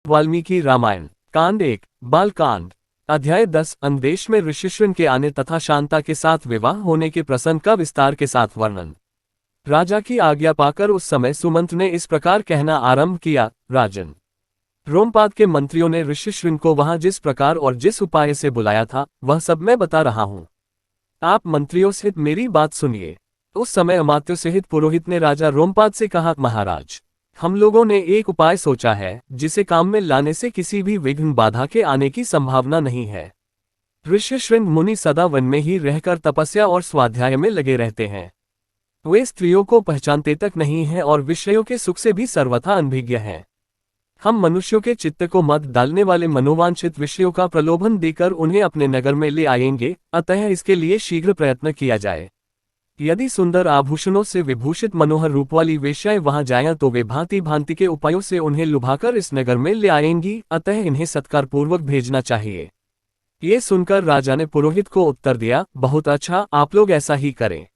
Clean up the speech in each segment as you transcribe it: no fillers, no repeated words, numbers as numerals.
वाल्मीकि रामायण कांड 1 बालकांड अध्याय 10 अंदेश में ऋषिशृंग के आने तथा शांता के साथ विवाह होने के प्रसंग का विस्तार के साथ वर्णन। राजा की आज्ञा पाकर उस समय सुमंत ने इस प्रकार कहना आरंभ किया, राजन, रोमपाद के मंत्रियों ने ऋषिशृंग को वहां जिस प्रकार और जिस उपाय से बुलाया था वह सब मैं बता रहा हूं। आप मंत्रियों सहित मेरी बात सुनिए। उस समय अमात्यों सहित पुरोहित ने राजा रोमपाद से कहा, महाराज, हम लोगों ने एक उपाय सोचा है जिसे काम में लाने से किसी भी विघ्न बाधा के आने की संभावना नहीं है। ऋषिशृंग मुनि सदा वन में ही रहकर तपस्या और स्वाध्याय में लगे रहते हैं। वे स्त्रियों को पहचानते तक नहीं हैं और विषयों के सुख से भी सर्वथा अनभिज्ञ हैं। हम मनुष्यों के चित्त को मद डालने वाले मनोवांछित विषयों का प्रलोभन देकर उन्हें अपने नगर में ले आएंगे, अतः इसके लिए शीघ्र प्रयत्न किया जाए। यदि सुंदर आभूषणों से विभूषित मनोहर रूप वाली वेश्याएं वहां जाएं तो वे भांति भांति के उपायों से उन्हें लुभाकर इस नगर में ले आएंगी, अतः इन्हें सत्कार पूर्वक भेजना चाहिए। ये सुनकर राजा ने पुरोहित को उत्तर दिया, बहुत अच्छा, आप लोग ऐसा ही करें।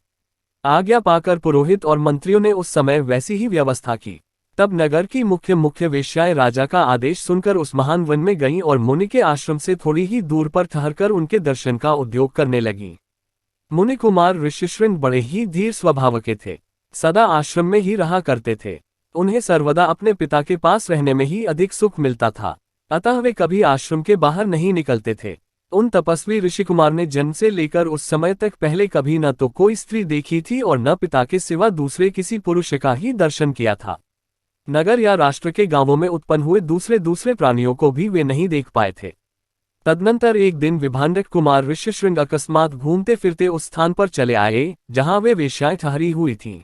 आज्ञा पाकर पुरोहित और मंत्रियों ने उस समय वैसी ही व्यवस्था की। तब नगर की मुख्य मुख्य वेश्याएं राजा का आदेश सुनकर उस महान वन में गईं और मुनि के आश्रम से थोड़ी ही दूर पर ठहरकर उनके दर्शन का उद्योग करने लगीं। मुनि कुमार ऋषिशृंग बड़े ही धीर स्वभाव के थे, सदा आश्रम में ही रहा करते थे। उन्हें सर्वदा अपने पिता के पास रहने में ही अधिक सुख मिलता था, अतः वे कभी आश्रम के बाहर नहीं निकलते थे। उन तपस्वी ऋषिकुमार ने जन्म से लेकर उस समय तक पहले कभी न तो कोई स्त्री देखी थी और न पिता के सिवा दूसरे किसी पुरुष का ही दर्शन किया था। नगर या राष्ट्र के गांवों में उत्पन्न हुए दूसरे प्राणियों को भी वे नहीं देख पाए थे। तदनंतर एक दिन विभांडक कुमार ऋषिशृंग अकस्मात घूमते फिरते उस स्थान पर चले आए जहां वे वेश्याएं ठहरी हुई थीं।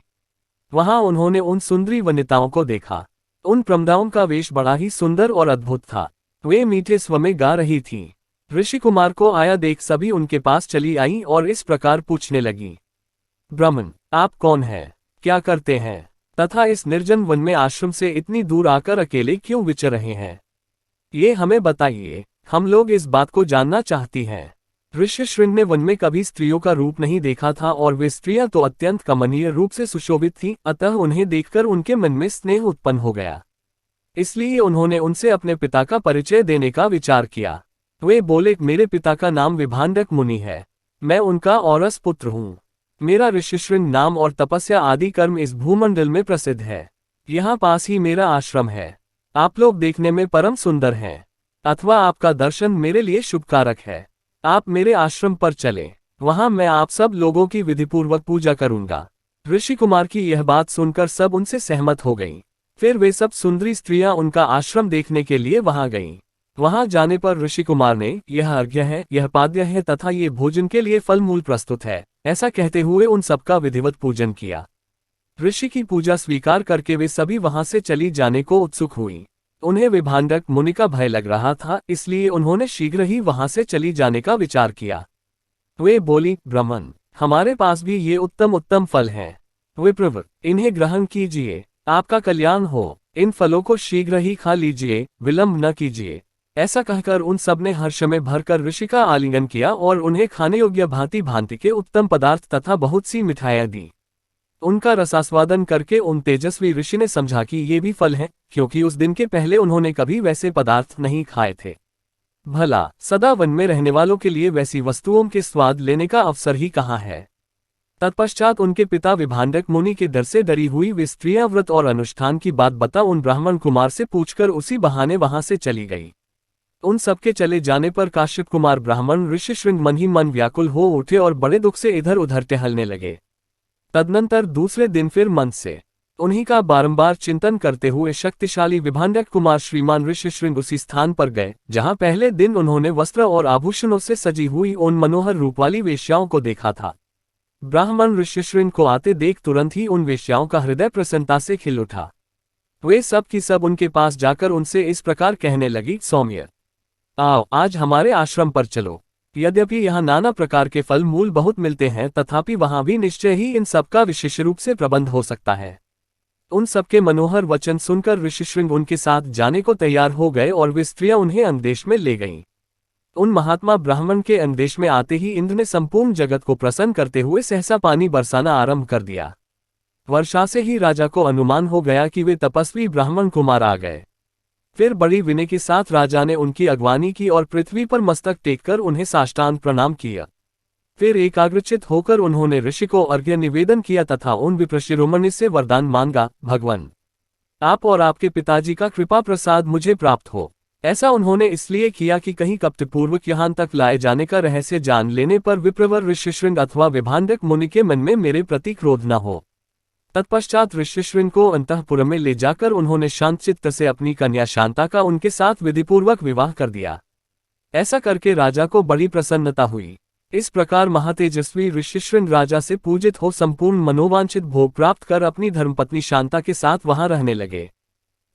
वहां उन्होंने उन सुंदरी वनिताओं को देखा। उन प्रमदाओं का वेश बड़ा ही सुंदर और अद्भुत था। वे मीठे स्वर में गा रही थीं। ऋषि कुमार को आया देख सभी उनके पास चली आईं और इस प्रकार पूछने लगी, ब्राह्मण, आप कौन हैं, क्या करते हैं तथा इस निर्जन वन में आश्रम से इतनी दूर आकर अकेले क्यों विचर रहे हैं? ये हमें बताइए, हम लोग इस बात को जानना चाहती हैं। ऋषिशृंग ने वन में कभी स्त्रियों का रूप नहीं देखा था और वे स्त्रियां तो अत्यंत कमनीय रूप से सुशोभित थीं, अतः उन्हें देखकर उनके मन में स्नेह उत्पन्न हो गया। इसलिए उन्होंने उनसे अपने पिता का परिचय देने का विचार किया। वे बोले, मेरे पिता का नाम विभांडक मुनि है, मैं उनका औरस पुत्र हूँ। मेरा ऋषिशृंग नाम और तपस्या आदि कर्म इस भूमंडल में प्रसिद्ध है। यहाँ पास ही मेरा आश्रम है। आप लोग देखने में परम सुंदर हैं, अथवा आपका दर्शन मेरे लिए शुभकारक है। आप मेरे आश्रम पर चलें, वहां मैं आप सब लोगों की विधिपूर्वक पूजा करूंगा। ऋषि कुमार की यह बात सुनकर सब उनसे सहमत हो गईं। फिर वे सब सुंदरी स्त्रियां उनका आश्रम देखने के लिए वहां गईं। वहां जाने पर ऋषि कुमार ने, यह अर्घ्य है, यह पाद्य है तथा ये भोजन के लिए फल मूल प्रस्तुत है, ऐसा कहते हुए उन सबका विधिवत पूजन किया। ऋषि की पूजा स्वीकार करके वे सभी वहां से चली जाने को उत्सुक हुई। उन्हें विभांडक मुनि का भय लग रहा था, इसलिए उन्होंने शीघ्र ही वहां से चली जाने का विचार किया। वे बोली, ब्राह्मण, हमारे पास भी ये उत्तम उत्तम फल हैं। विप्रवर, इन्हें ग्रहण कीजिए, आपका कल्याण हो। इन फलों को शीघ्र ही खा लीजिए, विलंब न कीजिए। ऐसा कहकर उन सब ने हर्ष में भरकर ऋषि का आलिंगन किया और उन्हें खाने योग्य भांति भांति के उत्तम पदार्थ तथा बहुत सी मिठाइयां दी। उनका रसास्वादन करके उन तेजस्वी ऋषि ने समझा कि ये भी फल हैं, क्योंकि उस दिन के पहले उन्होंने कभी वैसे पदार्थ नहीं खाए थे। भला सदा वन में रहने वालों के लिए वैसी वस्तुओं के स्वाद लेने का अवसर ही कहाँ है। तत्पश्चात उनके पिता विभांडक मुनि के डर से डरी हुई वे स्त्रियां व्रत और अनुष्ठान की बात बता उन ब्राह्मण कुमार से पूछकर उसी बहाने वहां से चली गई। उन सबके चले जाने पर काश्यप कुमार ब्राह्मण ऋषिशृंग मन ही मन व्याकुल हो उठे और बड़े दुख से इधर उधर टहलने लगे। तदनंतर दूसरे दिन फिर मन से उन्हीं का बारंबार चिंतन करते हुए शक्तिशाली विभांडक कुमार श्रीमान ऋषिशृंग उसी स्थान पर गए जहां पहले दिन उन्होंने वस्त्र और आभूषणों से सजी हुई उन मनोहर रूप वाली वेश्याओं को देखा था। ब्राह्मण ऋषिशृंग को आते देख तुरंत ही उन वेश्याओं का हृदय प्रसन्नता से खिल उठा। वे सब की सब उनके पास जाकर उनसे इस प्रकार कहने लगी, सौम्य, आओ आज हमारे आश्रम पर चलो। यद्यपि यहाँ नाना प्रकार के फल मूल बहुत मिलते हैं, तथापि वहां भी निश्चय ही इन सबका विशेष रूप से प्रबंध हो सकता है। उन सबके मनोहर वचन सुनकर ऋषिशृंग उनके साथ जाने को तैयार हो गए और वे स्त्रियां उन्हें अंदेश में ले गईं। उन महात्मा ब्राह्मण के अंदेश में आते ही इंद्र ने संपूर्ण जगत को प्रसन्न करते हुए सहसा पानी बरसाना आरंभ कर दिया। वर्षा से ही राजा को अनुमान हो गया कि वे तपस्वी ब्राह्मण कुमार आ गए। फिर बड़ी विनय के साथ राजा ने उनकी अगवानी की और पृथ्वी पर मस्तक टेककर उन्हें साष्टांग प्रणाम किया। फिर एकाग्रचित होकर उन्होंने ऋषि को अर्घ्य निवेदन किया तथा उन विप्रशिरोमणि से वरदान मांगा, भगवान, आप और आपके पिताजी का कृपा प्रसाद मुझे प्राप्त हो। ऐसा उन्होंने इसलिए किया कि कहीं कपटपूर्वक यहाँ तक लाए जाने का रहस्य जान लेने पर विप्रवर ऋष्यशृंग अथवा विभांडक मुनि के मन में मेरे प्रति क्रोध न हो। तत्पश्चात ऋष्यशृंग को अंतःपुर में ले जाकर उन्होंने शांतचित्त से अपनी कन्या शांता का उनके साथ विधिपूर्वक विवाह कर दिया। ऐसा करके राजा को बड़ी प्रसन्नता हुई। इस प्रकार महातेजस्वी ऋष्यशृंग राजा से पूजित हो संपूर्ण मनोवांछित भोग प्राप्त कर अपनी धर्मपत्नी शांता के साथ वहां रहने लगे।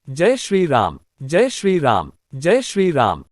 जय श्री राम, जय श्री राम, जय श्री राम।